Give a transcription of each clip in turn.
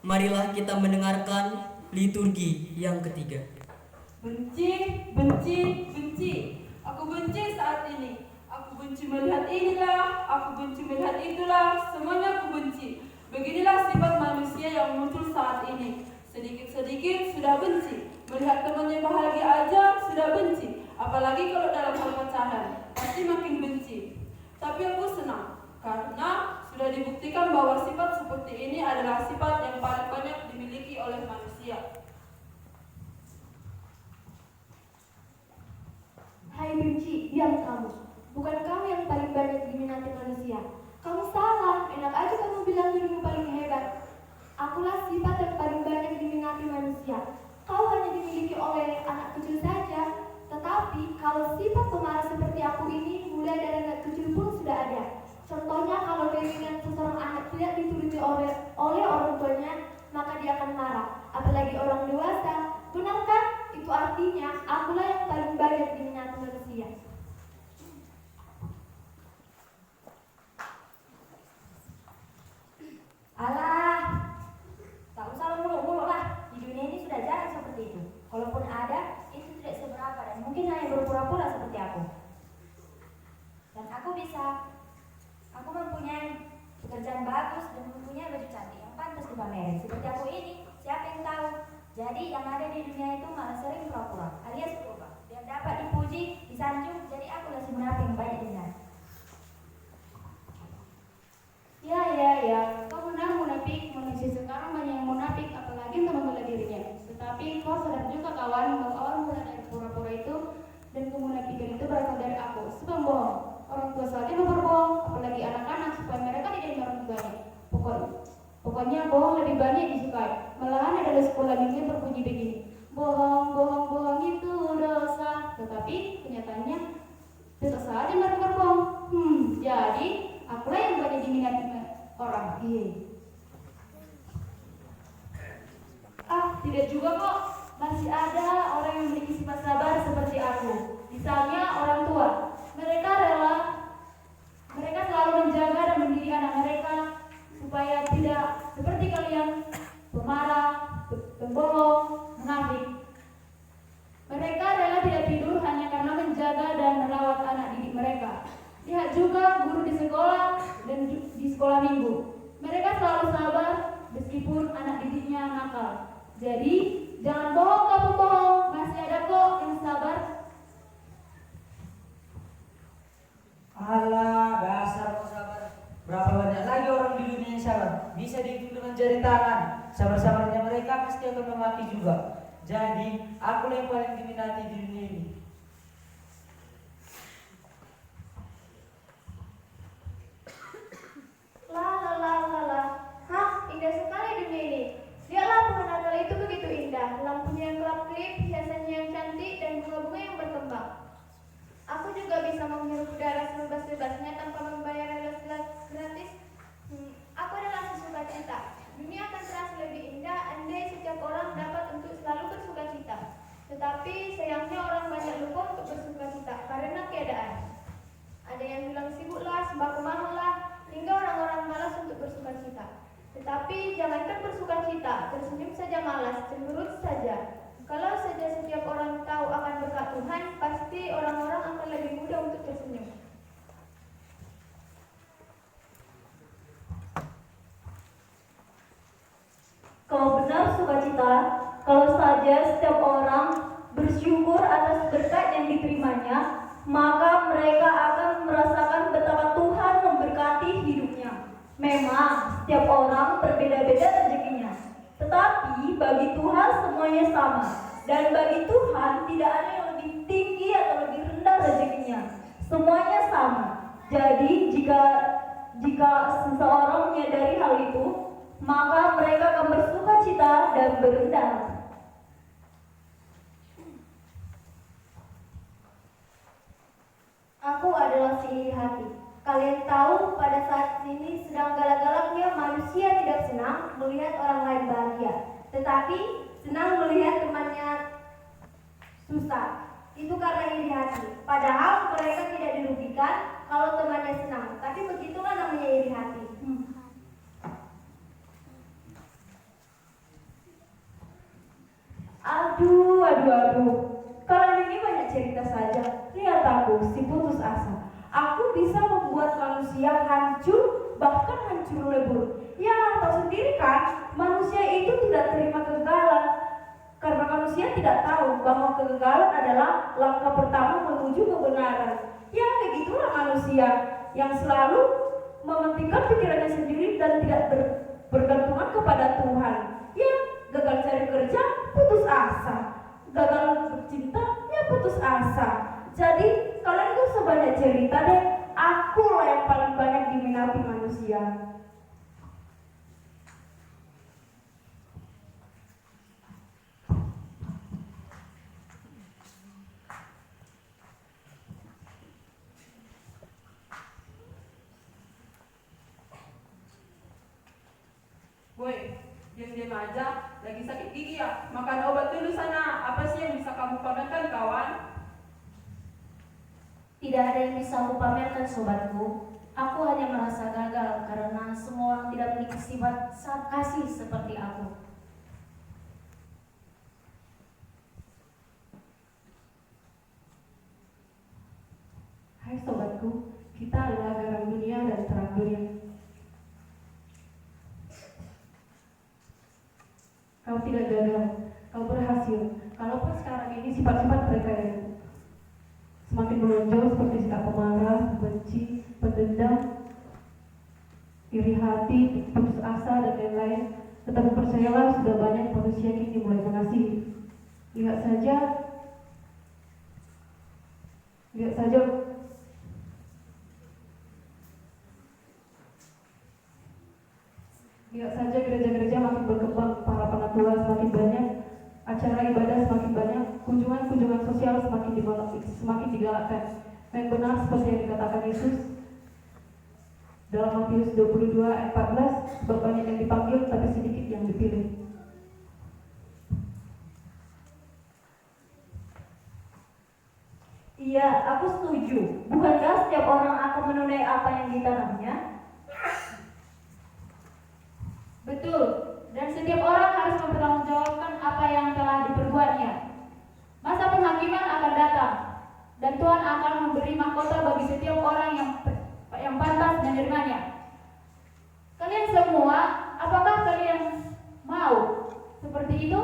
marilah kita mendengarkan liturgi yang ketiga. Benci, benci, benci. Aku benci saat ini. Aku benci melihat inilah, aku benci melihat itulah, semuanya aku benci. Beginilah sifat manusia yang muncul saat ini. Sedikit-sedikit sudah benci. Melihat temannya bahagia aja sudah benci. Apalagi kalau dalam hal pacaran, pasti makin benci. Tapi aku senang, karena sudah dibuktikan bahwa sifat seperti ini adalah sifat yang paling banyak dimiliki oleh manusia. Hai benci, diam kamu. Bukan kamu yang paling banyak diminati manusia. Kamu salah, enak aja kamu bilang dirimu paling hebat. Akulah sifat yang paling banyak diminati manusia. Kau hanya dimiliki oleh anak kecil saja. Tetapi kalau sifat pemarah seperti aku ini mulai dari anak kecil pun sudah ada. Contohnya kalau keinginan seseorang anak tidak dituruti oleh orang tuanya, maka dia akan marah. Apalagi orang dewasa. Benar kan? Itu artinya akulah yang paling banyak diminati manusia. Alah, tak usah muluk-muluk lah. Di dunia ini sudah jarang seperti itu. Kalaupun ada, itu tidak seberapa dan mungkin hanya berpura-pura seperti aku. Dan aku mempunyai pekerjaan bagus dan mempunyai baju cantik yang pantas dipamerin. Seperti aku ini, siapa yang tahu? Jadi yang ada di dunia itu malah sering pura-pura alias berubah. Dan dapat dipuji, disanjung, jadi akulah si munafik yang banyak diminati. Ya, kau benar munafik. Manusia sekarang banyak yang munafik, apalagi untuk membela dirinya. Tetapi kau sadar juga kawan, bahwa awal mula dari pura-pura itu dan kemunafikan itu berasal dari aku, si pembohong. Orang tua saja berbohong, apalagi anak-anak supaya mereka tidak orang tuanya. Pokoknya bohong lebih banyak disukai. Malahan ada sekolah minggu yang berpuji begini. Bohong itu dosa. Tetapi kenyataannya tetap saja mereka berbohong. Jadi akulah yang banyak diminati orang. Tidak juga kok. Masih ada orang yang memiliki sifat sabar seperti aku. Misalnya orang tua. Mereka selalu menjaga dan mendidik anak mereka supaya tidak seperti kalian pemarah, pembohong, munafik. Mereka rela tidak tidur hanya karena menjaga dan merawat anak didik mereka. Lihat juga guru di sekolah dan di sekolah minggu. Mereka selalu sabar meskipun anak didiknya nakal. Jadi jangan bohong kamu bohong, masih ada kok yang sabar. Alah, dasar kau sabar. Berapa banyak lagi orang di dunia yang sabar? Bisa dihitung dengan jari tangan. Sabar-sabarnya mereka pasti akan mati juga. Jadi, aku yang paling diminati di dunia ini. Hah, indah sekali dunia ini. Lihatlah pohon Natal itu begitu indah. Lampunya yang kelap-kelip, hiasannya yang cantik, dan bunga-bunga yang berkembang. Aku juga bisa menghirup udara sebebas-bebasnya tanpa membayar gratis. Aku adalah sesuka cita. Dunia akan terasa lebih indah andai setiap orang dapat untuk selalu bersuka cita. Tetapi sayangnya orang banyak lupa untuk bersuka cita karena keadaan. Ada yang bilang sibuklah, sembako mahal, hingga orang-orang malas untuk bersuka cita. Tetapi jangankan bersuka cita, tersenyum saja malas, cemberut saja. Kalau saja setiap orang tahu akan berkat Tuhan, pasti orang-orang akan lebih mudah untuk tersenyum. Kalau benar sukacita, kalau saja setiap orang bersyukur atas berkat yang diterimanya, maka mereka akan merasakan betapa Tuhan memberkati hidupnya. Memang setiap orang berbeda-beda rezekinya, tetapi bagi Tuhan semuanya sama. Dan bagi Tuhan tidak ada yang lebih tinggi atau lebih rendah rezekinya. Semuanya sama. Jadi jika seseorang menyadari hal itu, maka mereka akan bersuka cita dan berendah. Aku adalah si iri hati. Kalian tahu pada saat ini sedang galak-galaknya manusia tidak senang melihat orang lain bahagia, tetapi senang melihat temannya susah. Itu karena iri hati. Padahal mereka tidak dirugikan kalau temannya senang. Tapi begitulah namanya iri hati. Aduh. Kalian ini banyak cerita saja. Lihat aku, si putus asa. Aku bisa membuat manusia hancur, bahkan hancur lebur. Ya, tahu sendiri kan, manusia itu tidak terima kegagalan. Karena manusia tidak tahu bahwa kegagalan adalah langkah pertama menuju kebenaran. Ya, begitulah manusia yang selalu mementingkan pikirannya sendiri dan tidak bergantungan kepada Tuhan. Ya, gagal cari kerja, putus asa. Gagal bercinta, ya putus asa. Jadi kalian tuh sebanyak cerita deh. Aku lah yang paling banyak diminati manusia. Boy, diam-diam aja, lagi sakit gigi ya? Makan obat dulu sana. Apa sih yang bisa kamu pamerkan, kawan? Tidak ada yang bisa aku pamerkan, sobatku. Aku hanya merasa gagal karena semua orang tidak memiliki sifat kasih seperti aku. Hai sobatku, kita adalah garam dunia dan terang dunia. Kau tidak gagal, kau berhasil. Kalaupun sekarang ini sifat-sifat mereka yang semakin menonjol seperti sikap pemarah, benci, pendendam, iri hati, putus asa dan lain-lain, tetapi percayalah sudah banyak manusia kini mulai mengasihi. Lihat saja gereja-gereja makin berkembang, para penatua semakin banyak, acara ibadah semakin banyak, kunjungan sosial semakin digalakkan. Yang benar seperti yang dikatakan Yesus dalam Matius 22 ayat 14, sebab banyak yang dipanggil tapi sedikit yang dipilih. Iya, aku setuju. Bukankah setiap orang akan menunai apa yang ditanamnya? Betul, dan setiap orang harus mempertanggungjawabkan apa yang telah diperbuatnya. Masa penghakiman akan datang, dan Tuhan akan memberi mahkota bagi setiap orang yang pantas menerimanya. Kalian semua, apakah kalian mau seperti itu?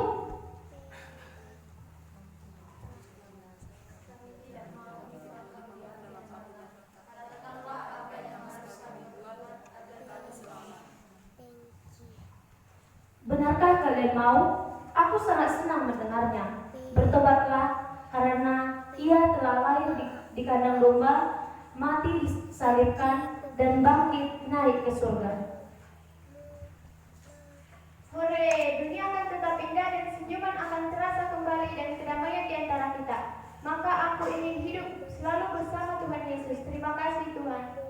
Benarkah kalian mau? Aku sangat senang mendengarnya. Bertobatlah, karena ia telah lahir di kandang domba, mati disalibkan, dan bangkit naik ke surga. Hore, dunia akan tetap indah dan senyuman akan terasa kembali dan kedamaian di antara kita. Maka aku ingin hidup selalu bersama Tuhan Yesus. Terima kasih Tuhan.